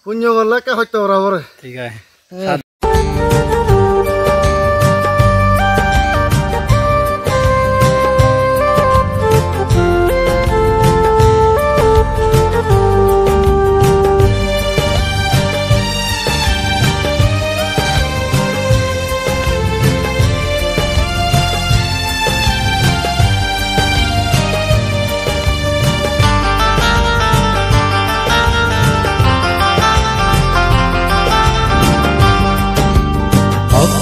পুণ্য করলে কে হইতে বরাবর ঠিক আছে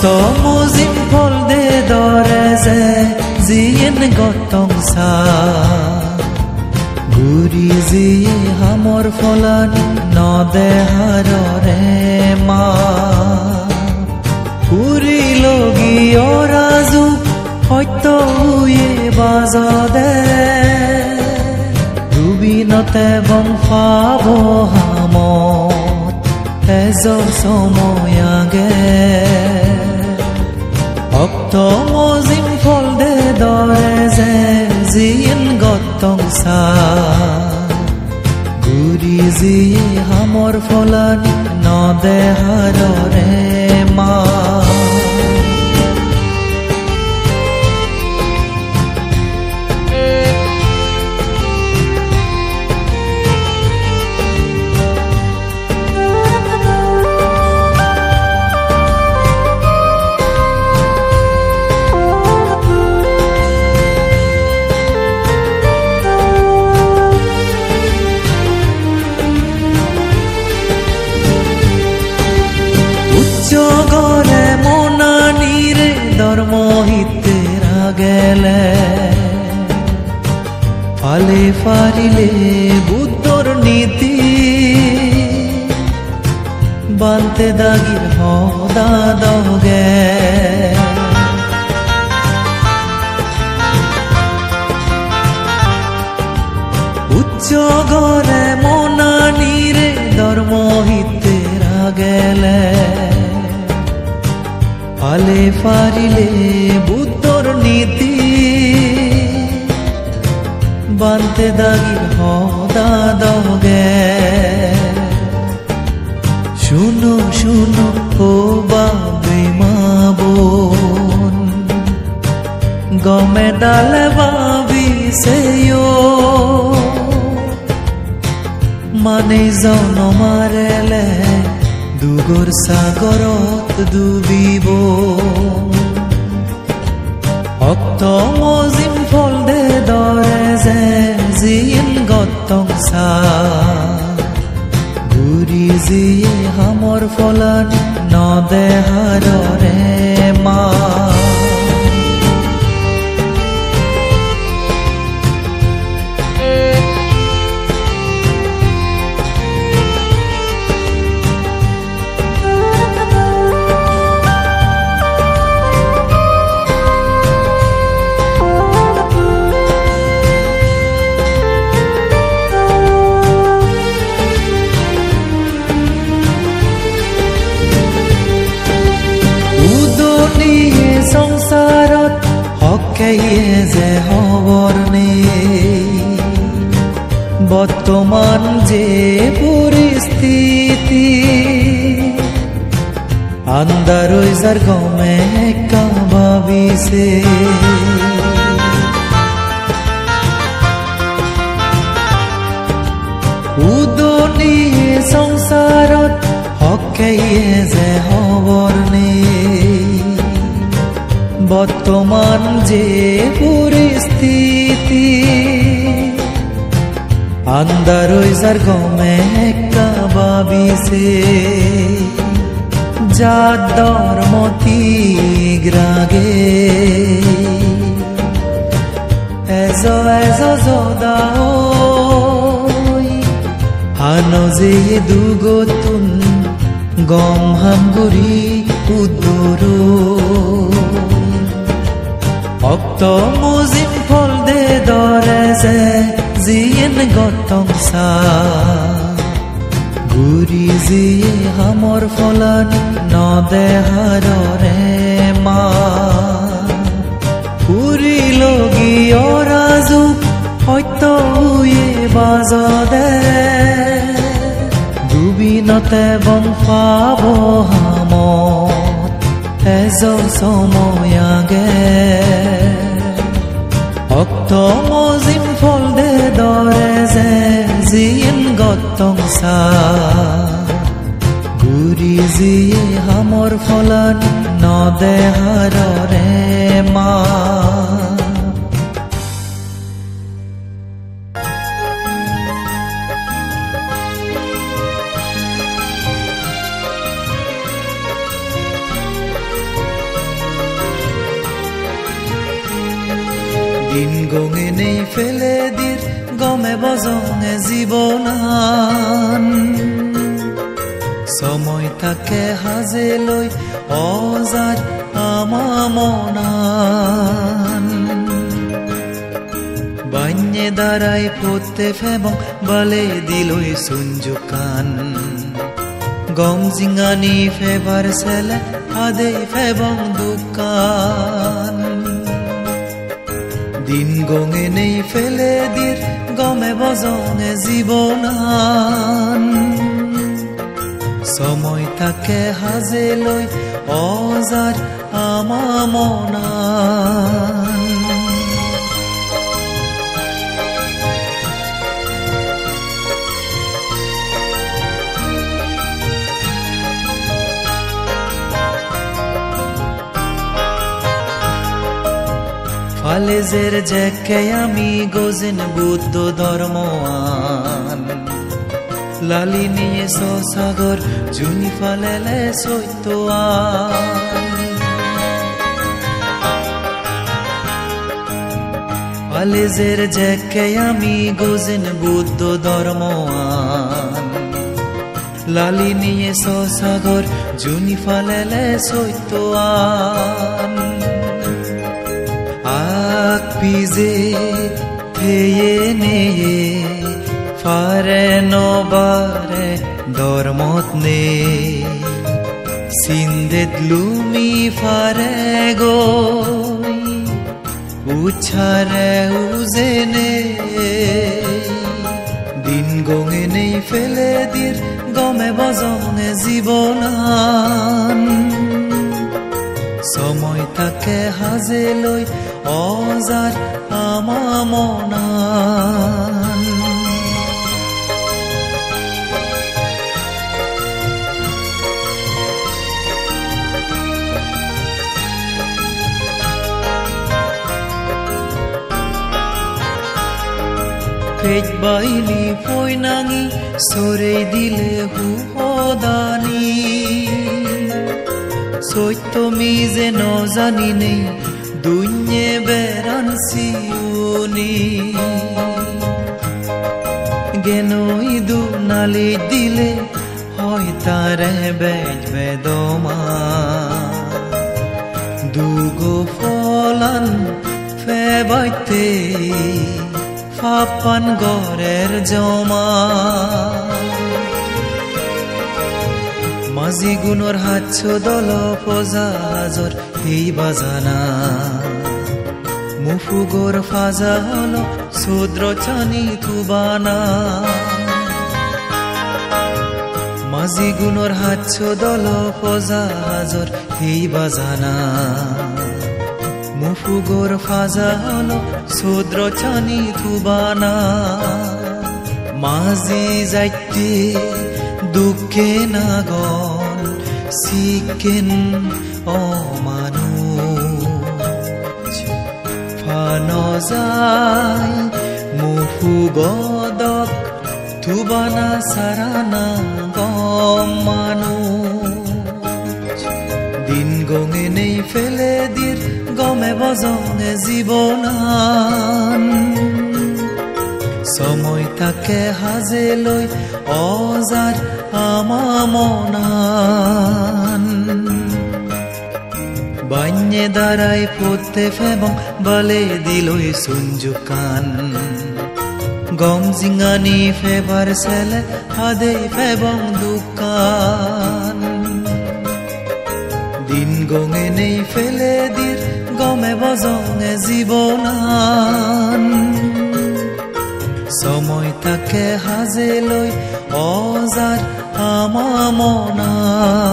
to muzim phol de dore ze zien gotong sa guri zi hamor pholan no de harore ma puri logi orazu hoyto uye bazade rubinote bom fabo hamot ezo somoyage to mozim phol de dore ze zien gotong sa guri zi hamor pholan no de harore ma জগরে মনানিরে ধর্মহিতে গেলে ফালে ফারিলে বুদ্ধর নীতি বানতে দাগির হদা দগে উচ্চ গরে মনানিরে ধর্মহিতে গেলে ফালে ফারিলে বুদ্ধর নীতি বানতে দাগির হদা দগে শুনো শুনো ও বাবে মা বোন গমে ডালে বাবি সেও মানে জন মারেলে দুগর সাগরত ডুবিব ভক্ত মজিম ফল দে দৰে যে জিন গতং সা গুৰি জিয়ে হামৰ ফলান নদে হাৰৰে মা সংসারত হকেয়ে যে হবর নেই বর্তমান যে পরিস্থিতি আন্দার যার গমে কাবাবিছে উদনিয়ে সংসারত হকেয়ে যে হবর নেই বর্তমান যে পরিস্থিতি আন্দার যার গমে কাবাবিছে যার ধর্মতি গ্রাগে এজ এজ যদা হানো যে দুগতুন গম হামগুৰি উদ্দৰ ভক্ত মুজিম ফল দে দৰে যে জিয়েন গতং সা গুৰি জিয়ে হামৰ ফলান নদে হাৰৰে মা পুৰি লগি অৰাজু সত্য উয়ে বাজদে Lubinate bong fabo hamot Ezo somoyage Okto mozim folde doreze Zin gottong sa Guri ziye hamor folan Node harore ma দিন গঙে নেই ফেলে দির গমে বজঙে জীবনান সময় থাকে হাজে লই অজার আমামনান বান্যে দাঁড়াই পড়তে ফেবং বলে দিলই সুঞ্জুকান গম জিঙ্গানি ফেবার সেলে হাদে ফেবং দুকান দিন গঙে নেই ফেলে দির গমে বজঙে জীবনান সময় থাকে হাজে লই অজার আমামনান ফালেজের জেকে আমি গোজেন বুদ্ধ ধর্মওয়ান লালি নিয়ে সাগর জুনি ফালেলে সৈতোয়ান ফালেজের জেকে আমি গোজেন বুদ্ধ ধর্মওয়ান লালি নিয়ে সাগর জুনি ফালেলে সৈতোয়ান পিজে থেয়ে নেয়ে ফারে নবারে ধর্মত নে সিন্ধেত লুমি ফারে গো উছারে উজেনে দিন গঙে নেই ফেলে দির গমে বজঙে জীবনান সময় থাকে হাজে লই অজার আমামনান পেট বাইলি পয়নাঙি সরে দিলে হুদানি সত্য মিজে নজানি নেই দুনিয়ে বেরান সিউনি গেনই দু নালি দিলে হয় তারে বেজবে দমা দুগো ফলান ফেবাইতে ফাপান গরের জমা মাঝি গুণর হাচ্ছ দল ফজা হাজর এই বাজানা মুফুগর ফাজা হল শূদ্র চানি তুবানা মাঝি গুণর হাচ্ছ দল ফজা হাজর এই বাজানা মুফুগর ফাজা হল শূদ্র চানি তুবানা মাঝি যাইতে দুঃখে নাগন শিকেন অমানুষ ফান যায় মুফুগদক তুবানা সারানা গম মানুষ দিন গঙে নেই ফেলে দির গমে বজঙে জীবনান সময় থাকে হাজে লই অজার আমামনান বান্যে দাঁড়াই পড়তে ফেবং বলে দিলই সুঞ্জুকান গম জিঙ্গানি ফেবার সেলে হাদে ফেবং দুকান দিন গঙে নেই ফেলে দির গমে বজঙে জীবনান সময় থাকে হাজে লই অজার আমামনান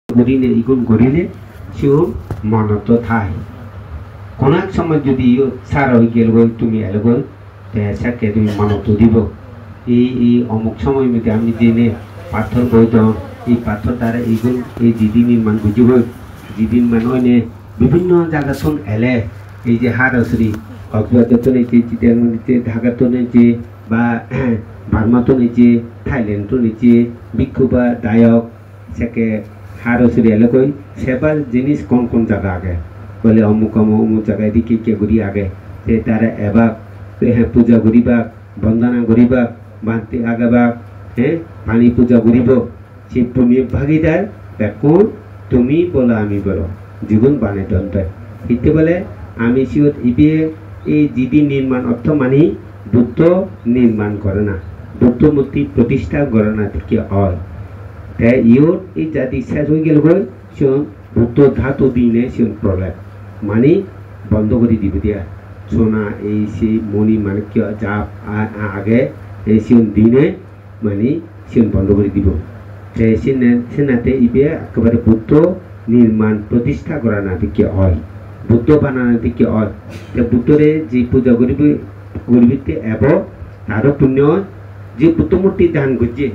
গরিনে ইগুন গরিনে সিও মনত থাই কোনাক সময় যদি সার হয়ে গেল তুমি এলগো সাকে তুমি মনত দিব এই অমুক সময় মধ্যে আমি দিনে পাথর বইত এই পাথর দ্বারা ইগুন এই দিদি নির্মাণ বুঝিব দিদি নির্মাণ হইনে বিভিন্ন জায়গা শুন এলে এই যে হারশ্রী কক্সবাজার তো নিচে চিটাগাং নিচে ঢাকা তো নিচে বা বার্মা তো নিচে থাইল্যান্ড তো নিচে বিক্ষুবা দায়ক সাকে হারশ্রী এলাকায় সেবার জিনিস কোন কোন জায়গা আগে বলে অমুক অমুক অমুক জায়গায় দিকে কে ঘুরি আগে সে তারা এবার হ্যাঁ পূজা করিবা বন্দনা করিবা বাঁধতে আগাবা হ্যাঁ পানি পূজা করিব সে পুণ্যের ভাগিদার কোন তুমি বলো আমি বলো জীবন বানে দন্তায় ইতে বলে আমি সিওত ইবে এই জিদি নির্মাণ অর্থ মানে বুদ্ধ নির্মাণ করে না বুদ্ধ মূর্তি প্রতিষ্ঠা করে না থেকে হয় তাই ইয়োর এই জাতি শেষ হয়ে গেল সিয়ন বুদ্ধ ধাতু দিনে সিয়ন প্রলয় মানে বন্ধ করে দিব দিয়া সোনা এই সেই মণি মানে কি যা আগে এই সিয়ন দিনে মানে সিয়ন বন্ধ করে দিব সেনাতে ইবে একেবারে বুদ্ধ নির্মাণ প্রতিষ্ঠা করা না দিকে হয় বুদ্ধ বানানো দিকে হয় বুদ্ধরে যে পূজা করিবিতে এব তারও পুণ্য যে বুদ্ধ মূর্তি দান করছে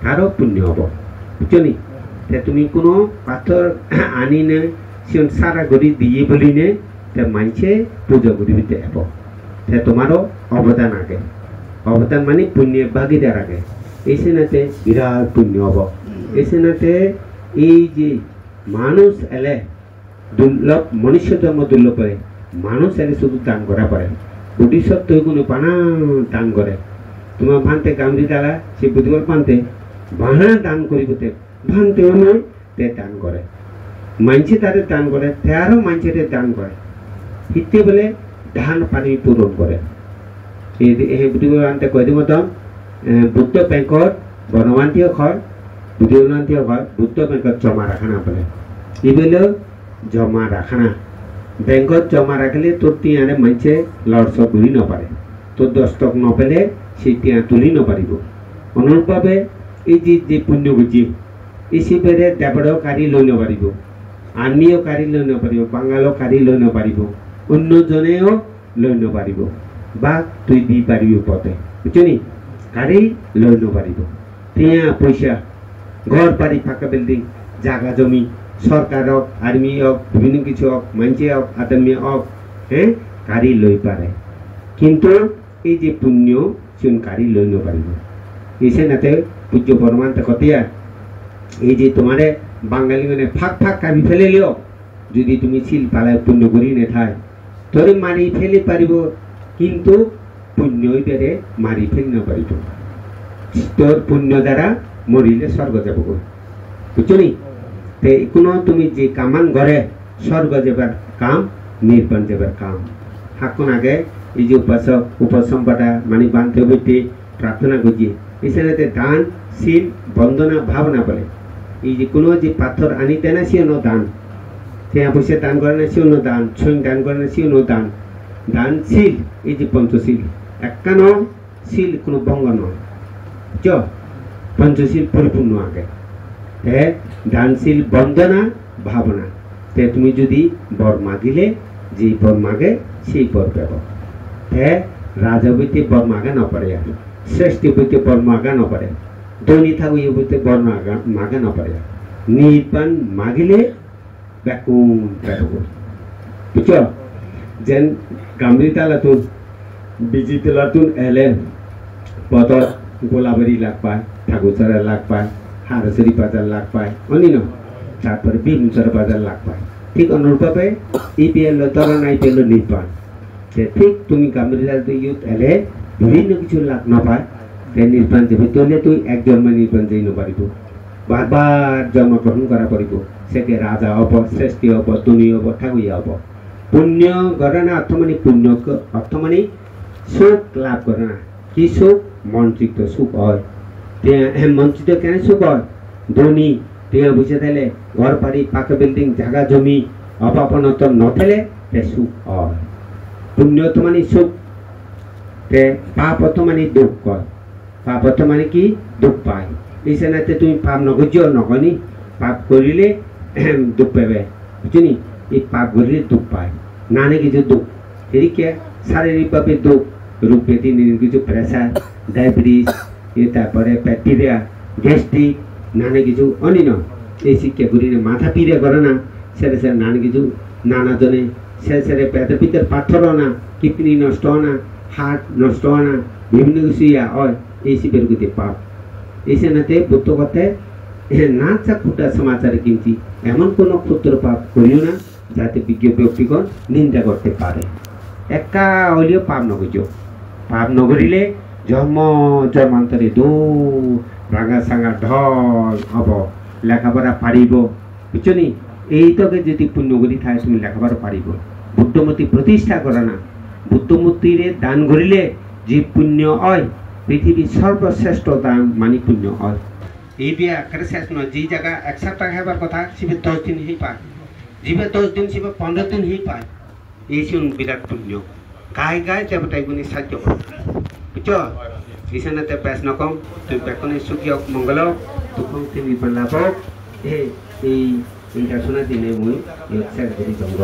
তারও পুণ্য হব বুঝছো নি তুমি কোনো পাথর আনি নে সিয়ন সারা করি দিয়ে বলি নে মানছে পূজা করিবিতে এব তোমারও অবদান আগে অবদান মানে পুণ্যের ভাগিদার আগে এই সেনাতে বিরাট পুণ্য হব এই সেনাতে এই যে মানুষ এলে দুর্লভ মনুষ্য জন্ম দুর্লভ করে মানুষ এলে শুধু দান করা পারে বুদ্ধিসত্ত্ব কোনো বানা দান করে তোমার ভান্তে গামরি দ্বারা সে বুদ্ধিবল পান্তে বানা দান করিবতে ভান্তে নয় তে দান করে মানছে তাদের দান করে তারও মানছে দান করে হিতে বলে ধান পানি পূরণ করে এই বুদ্ধিবল আনতে কয় দিব তো বুদ্ধ বেংকত বনবান্তীয় ঘর বুদ্ধিবলান্তীয় ঘর বুদ্ধ বেংকত জমা রাখানা বলে এগুলো জমা রাখানা বেংকত জমা রাখলে তোর টিয়ারে মানছে লড়স ঘুরি নপারে তোর দস্তক নপেলে সেই টিয়া তুলি নপারিব অনুরূপভাবে এই যে পুণ্য বুঝি এই শিবেরে দেবড়েও কারি লৈ নপারিব আর্মিও কারি লৈ নপারিব বাঙালও কারি লৈ নপারিব অন্যজনেও লৈ নপারিব বা তুই দি পারিব পথে বুঝলি কারি লৈ নপারিব টিয়া পয়সা ঘর বাড়ি ফাঁকা বিল্ডিং জায়গা জমি সরকার হোক আর্মি হোক বিভিন্ন কিছু হোক মানছে হোক আদমি হোক হ্যাঁ কারি লৈ পারে কিন্তু এই যে পুণ্য সিন কারি লৈ নপারিব এসে নাতে পূজ্য বর্মান্তে কতিয়া এই যে তোমারে বাঙালি মানে ফাঁক ফাঁক কাবি ফেলে লিও যদি তুমি শিল পালায় পুণ্য করি নে থাই তোরে মারি ফেলে পারিব কিন্তু পুণ্য বেড়ে মারি ফেল নপারিব তোর পুণ্য দ্বারা মরিলে স্বর্গ যাব বুঝছো নি কোনো তুমি যে কামান ঘরে স্বর্গ যাবার কাম নির্বাণ যাবার কাম হাকুন আগে এই যে উপাসক উপসম্পাদা মানে বান্ধব হইতে প্রার্থনা করছি এখানে দান শীল বন্দনা ভাবনা বলে এই যে কোনো যে পাথর আনিতে না সিও দান সে পয়সা দান করে না সিও দান ছুঁই দান করে না সিও দান দান শীল এই যে পঞ্চশীল একটা নয় শীল কোনো ভঙ্গ নয় চ পঞ্চশীল পরিপূর্ণ আগে দানশীল বন্দনা ভাবনা তুমি যদি বর মাগিলে যে বর মাগে সেই বর পাব রাজা বইতে বর মাগা নপারে শ্রেষ্ঠ বইতে বর মাগা নপারে ধনী থাকুই বইতে বর মাগা নপারে নির্বাণ মাগিলে ব্যাকুম পারব বুঝছ যেন গামরি তালাতুন বিজি তালাতুন এলে পথর গোলাবাড়ি লাগ পায় ঠাকুরছড়া লাগ পায় হারসরি বাজার লাগ পায় অনিন তারপরে বিমুচর বাজার লাগ পায় ঠিক অনুরূপভাবে ইপিএল তরণ আইপিএল নির্বাণ ঠিক তুমি গামরিলাল তুই ইউথ এলে বিভিন্ন কিছু লাগ নাপায় সে নির্বাণ যাবে তোলে তুই এক জন্মে নির্বাণ যাই নপারিব বারবার জন্মগ্রহণ করা পারিব সেকে রাজা হব শ্রেষ্ঠ হব ধনী হব ঠাকুরিয়া হব পুণ্য করে না অর্থ মানে পুণ্য অর্থ মানে সুখ লাভ করে না কি সুখ মন্ত্রিত সুখ হয় মঞ্চিত কেন সুখ হয় ধনী টিয়া বুঝে দিলে ঘর বাড়ি পাকা বিল্ডিং জায়গা জমি অপাপনত নথেলে তে সুখ হয় পুণ্য তো মানে সুখ তে পাপ তো মানে দুঃখ কয় পাপ তো মানে কি দুঃখ পায় এই সেনাতে তুমি পাপ নগর্য নকনি পাপ করিলে দুঃখ পাবে বুঝলি এই পাপ করিলে দুঃখ পায় নানে কিছু দুঃখ এদিকে শারীরিকভাবে দুঃখ রোগ ব্যাধি কিছু প্রেসার ডায়াবেটিস তারপরে ব্যাকটেরিয়া গ্যাস্ট্রিক নানা কিছু অনিন এই শিক্ষা করি মাথা পিড়ে করে না সেরে সেরে নানা কিছু নানা জনে সেরে সেরে পেটের ভিতরে পাথর না কিডনি নষ্ট না হার্ট নষ্ট না বিভিন্ন কিছু ইয়া হয় এই শিবের গতি পাপ এই সেনাতে বুদ্ধ কথা না চা খুটা সমাচারে কিনছি এমন কোনো ক্ষুদ্র পাপ করিও না যাতে বিজ্ঞ ব্যক্তিগণ নিন্দা করতে পারে একা হইলেও পাপ নগর্য পাপ নগরিলে জন্ম জন্মান্তরে দৌ রাঙা সাঙা ঢল হব লেখাপড়া পারিব বুঝছনি এইটাকে যদি পুণ্য করি থাকে তুমি লেখাপড়া পারিব বুদ্ধমূর্তি প্রতিষ্ঠা করে না বুদ্ধমূর্তিরে দান করিলে যে পুণ্য হয় পৃথিবীর সর্বশ্রেষ্ঠ দান মানে পুণ্য হয় এই বিয়া একেবারে শেষ নয় যে জায়গা 100 টাকা হেবার কথা শিবে 10 দিন হি পায় জীবে 10 দিন শিবে 15 দিন হি পায় এই শুন বিরাট পুণ্য গায়ে গায়ে দেবতাই গুণী সাহায্য করো বুঝছ ইসানাতে পেশ নকম তুই বেকনে সুখী হোক মঙ্গল হোক দুঃখ তিনি লাভ হোক এই শোনা দিনে মুই জঙ্গ